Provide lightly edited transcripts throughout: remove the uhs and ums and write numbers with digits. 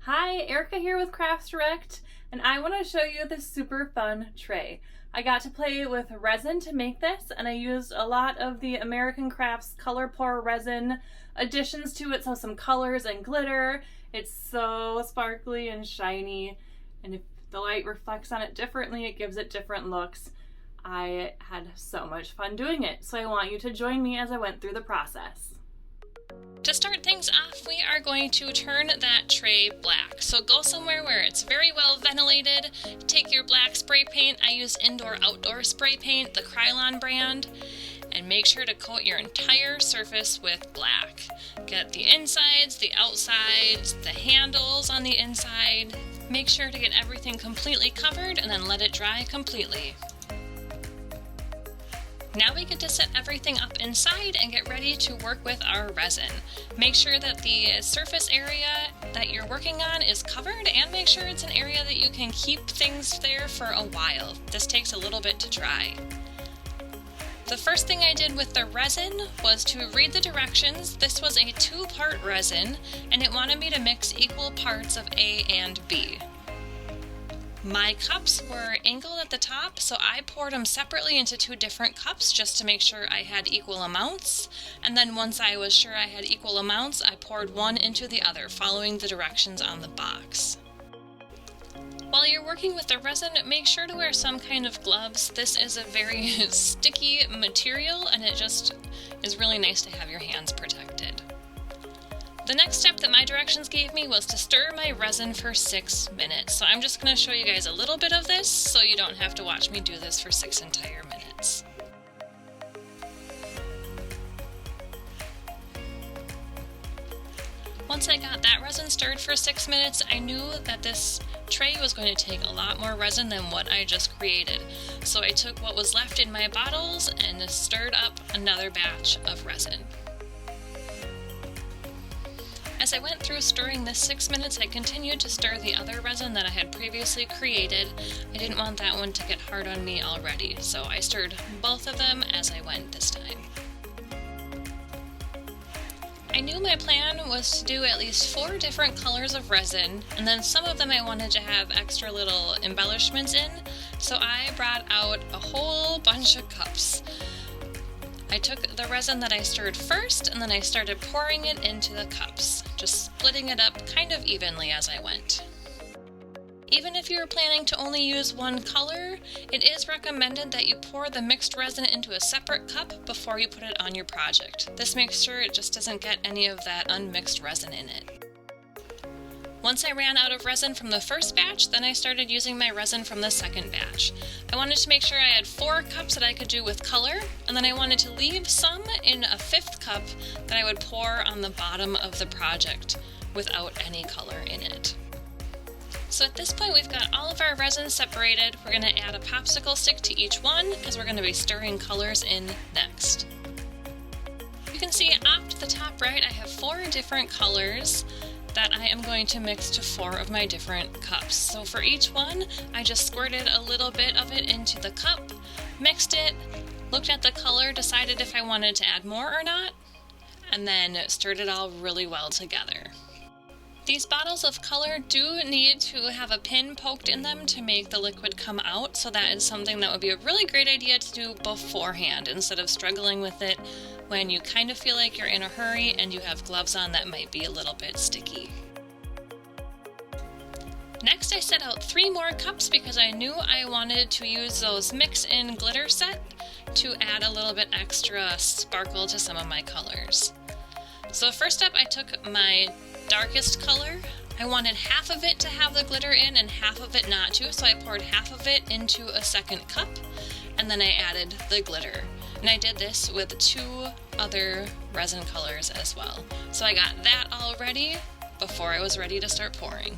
Hi, Erica here with Crafts Direct, and I want to show you this super fun tray. I got to play with resin to make this, and I used a lot of the American Crafts Color Pour resin additions to it, so some colors and glitter. It's so sparkly and shiny, and if the light reflects on it differently, it gives it different looks. I had so much fun doing it, so I want you to join me as I went through the process. To start things off, we are going to turn that tray black. So go somewhere where it's very well ventilated. Take your black spray paint. I use indoor-outdoor spray paint, the Krylon brand, and make sure to coat your entire surface with black. Get the insides, the outsides, the handles on the inside. Make sure to get everything completely covered and then let it dry completely. Now we get to set everything up inside and get ready to work with our resin. Make sure that the surface area that you're working on is covered, and make sure it's an area that you can keep things there for a while. This takes a little bit to dry. The first thing I did with the resin was to read the directions. This was a 2-part resin, and it wanted me to mix equal parts of A and B. My cups were angled at the top, so I poured them separately into 2 different cups just to make sure I had equal amounts. And then once I was sure I had equal amounts, I poured one into the other, following the directions on the box. While you're working with the resin, make sure to wear some kind of gloves. This is a very sticky material, and it just is really nice to have your hands protected. The next step that my directions gave me was to stir my resin for 6 minutes. So I'm just going to show you guys a little bit of this so you don't have to watch me do this for 6 entire minutes. Once I got that resin stirred for 6 minutes, I knew that this tray was going to take a lot more resin than what I just created. So I took what was left in my bottles and stirred up another batch of resin. As I went through stirring this 6 minutes, I continued to stir the other resin that I had previously created. I didn't want that one to get hard on me already, so I stirred both of them as I went this time. I knew my plan was to do at least 4 different colors of resin, and then some of them I wanted to have extra little embellishments in, so I brought out a whole bunch of cups. I took the resin that I stirred first, and then I started pouring it into the cups, just splitting it up kind of evenly as I went. Even if you're planning to only use one color, it is recommended that you pour the mixed resin into a separate cup before you put it on your project. This makes sure it just doesn't get any of that unmixed resin in it. Once I ran out of resin from the first batch, then I started using my resin from the second batch. I wanted to make sure I had 4 cups that I could do with color, and then I wanted to leave some in a 5th cup that I would pour on the bottom of the project without any color in it. So at this point we've got all of our resin separated. We're going to add a popsicle stick to each one because we're going to be stirring colors in next. You can see off to the top right I have 4 different colors that I am going to mix to 4 of my different cups. So for each one, I just squirted a little bit of it into the cup, mixed it, looked at the color, decided if I wanted to add more or not, and then stirred it all really well together. These bottles of color do need to have a pin poked in them to make the liquid come out, so that is something that would be a really great idea to do beforehand instead of struggling with it when you kind of feel like you're in a hurry and you have gloves on that might be a little bit sticky. Next I set out 3 more cups because I knew I wanted to use those mix-in glitter set to add a little bit extra sparkle to some of my colors. So first up I took my darkest color. I wanted half of it to have the glitter in and half of it not to, so I poured half of it into a second cup and then I added the glitter. And I did this with 2 other resin colors as well. So I got that all ready before I was ready to start pouring.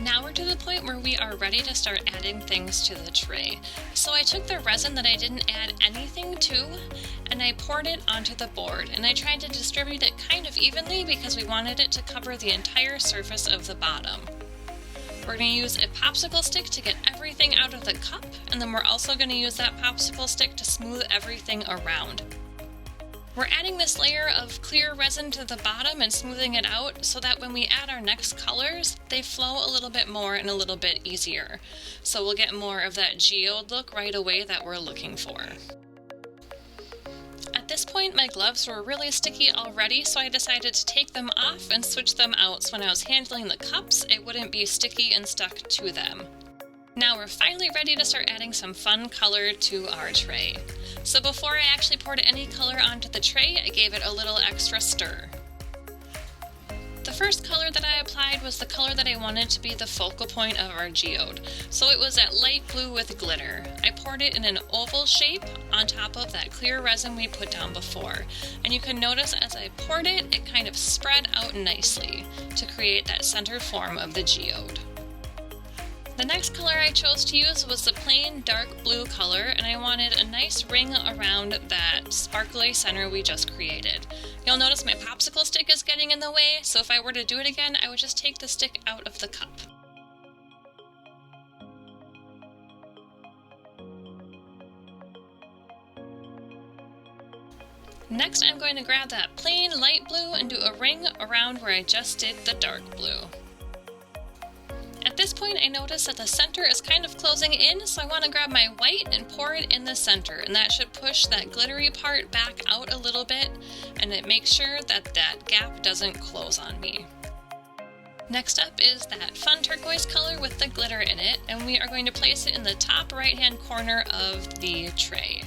Now we're to the point where we are ready to start adding things to the tray. So I took the resin that I didn't add anything to and I poured it onto the board, and I tried to distribute it kind of evenly because we wanted it to cover the entire surface of the bottom. We're going to use a popsicle stick to get everything out of the cup, and then we're also going to use that popsicle stick to smooth everything around. We're adding this layer of clear resin to the bottom and smoothing it out so that when we add our next colors, they flow a little bit more and a little bit easier. So we'll get more of that geode look right away that we're looking for. At this point, my gloves were really sticky already, so I decided to take them off and switch them out so when I was handling the cups, it wouldn't be sticky and stuck to them. Now we're finally ready to start adding some fun color to our tray. So before I actually poured any color onto the tray, I gave it a little extra stir. The first color that I applied was the color that I wanted to be the focal point of our geode. So it was that light blue with glitter. I poured it in an oval shape on top of that clear resin we put down before. And you can notice as I poured it, it kind of spread out nicely to create that center form of the geode. The next color I chose to use was the plain dark blue color, and I wanted a nice ring around that sparkly center we just created. You'll notice my popsicle stick is getting in the way, so if I were to do it again, I would just take the stick out of the cup. Next, I'm going to grab that plain light blue and do a ring around where I just did the dark blue. At this point, I notice that the center is kind of closing in, so I want to grab my white and pour it in the center, and that should push that glittery part back out a little bit, and it makes sure that that gap doesn't close on me. Next up is that fun turquoise color with the glitter in it, and we are going to place it in the top right-hand corner of the tray.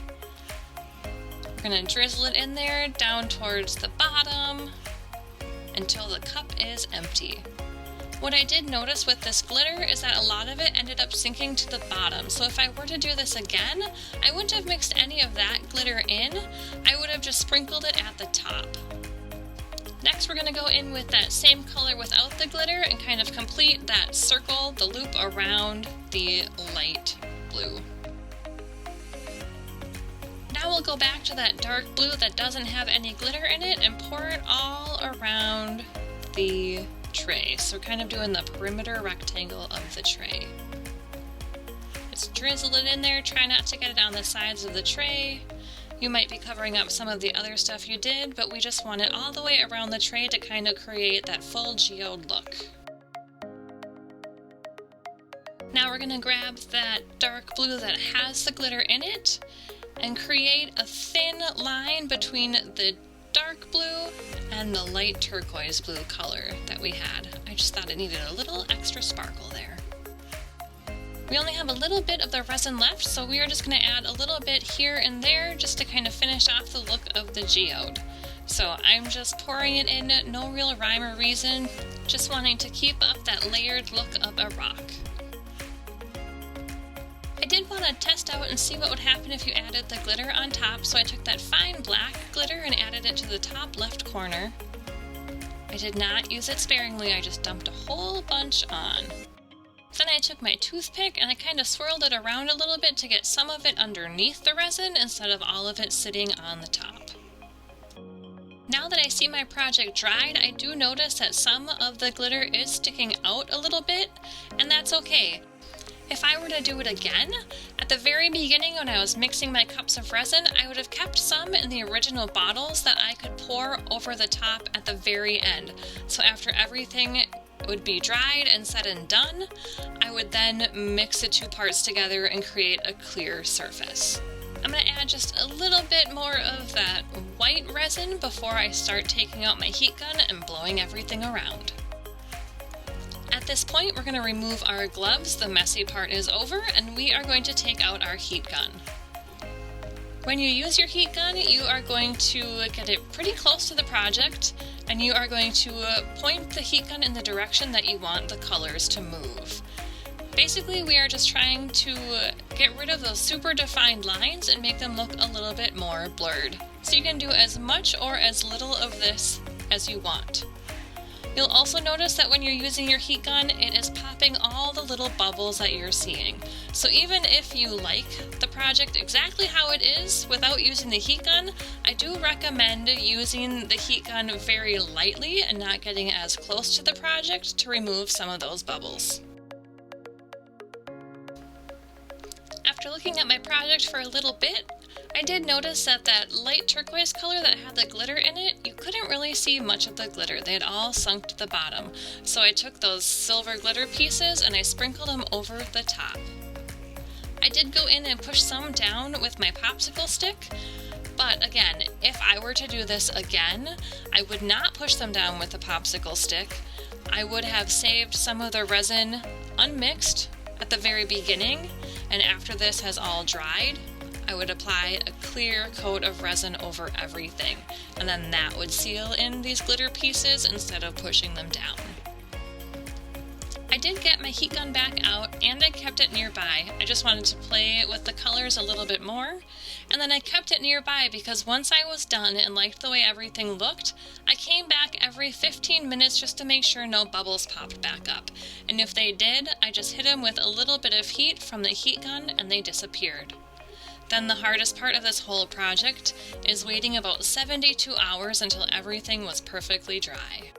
We're going to drizzle it in there down towards the bottom until the cup is empty. What I did notice with this glitter is that a lot of it ended up sinking to the bottom, so if I were to do this again, I wouldn't have mixed any of that glitter in, I would have just sprinkled it at the top. Next we're going to go in with that same color without the glitter and kind of complete that circle, the loop around the light blue. Now we'll go back to that dark blue that doesn't have any glitter in it and pour it all around the tray. So we're kind of doing the perimeter rectangle of the tray. Just drizzle it in there, try not to get it on the sides of the tray. You might be covering up some of the other stuff you did, but we just want it all the way around the tray to kind of create that full geode look. Now we're going to grab that dark blue that has the glitter in it and create a thin line between the dark blue and the light turquoise blue color that we had. I just thought it needed a little extra sparkle there. We only have a little bit of the resin left, so we are just going to add a little bit here and there just to kind of finish off the look of the geode. So I'm just pouring it in, no real rhyme or reason, just wanting to keep up that layered look of a rock. I did want to test out and see what would happen if you added the glitter on top, so I took that fine black glitter and added it to the top left corner. I did not use it sparingly, I just dumped a whole bunch on. Then I took my toothpick and I kind of swirled it around a little bit to get some of it underneath the resin instead of all of it sitting on the top. Now that I see my project dried, I do notice that some of the glitter is sticking out a little bit, and that's okay. If I were to do it again, at the very beginning when I was mixing my cups of resin, I would have kept some in the original bottles that I could pour over the top at the very end. So after everything would be dried and said and done, I would then mix the two parts together and create a clear surface. I'm going to add just a little bit more of that white resin before I start taking out my heat gun and blowing everything around. At this point, we're going to remove our gloves, the messy part is over, and we are going to take out our heat gun. When you use your heat gun, you are going to get it pretty close to the project, and you are going to point the heat gun in the direction that you want the colors to move. Basically, we are just trying to get rid of those super defined lines and make them look a little bit more blurred. So you can do as much or as little of this as you want. You'll also notice that when you're using your heat gun, it is popping all the little bubbles that you're seeing. So even if you like the project exactly how it is without using the heat gun, I do recommend using the heat gun very lightly and not getting as close to the project to remove some of those bubbles. After looking at my project for a little bit, I did notice that light turquoise color that had the glitter in it, you couldn't really see much of the glitter. They had all sunk to the bottom. So I took those silver glitter pieces and I sprinkled them over the top. I did go in and push some down with my popsicle stick, but again, if I were to do this again, I would not push them down with a popsicle stick. I would have saved some of the resin unmixed at the very beginning, and after this has all dried, I would apply a clear coat of resin over everything, and then that would seal in these glitter pieces instead of pushing them down. I did get my heat gun back out and I kept it nearby. I just wanted to play with the colors a little bit more, and then I kept it nearby because once I was done and liked the way everything looked, I came back every 15 minutes just to make sure no bubbles popped back up. And if they did, I just hit them with a little bit of heat from the heat gun and they disappeared. Then the hardest part of this whole project is waiting about 72 hours until everything was perfectly dry.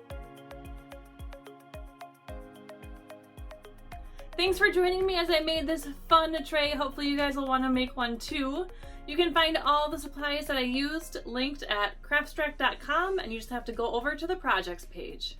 Thanks for joining me as I made this fun tray. Hopefully you guys will want to make one too. You can find all the supplies that I used linked at craftstrack.com, and you just have to go over to the projects page.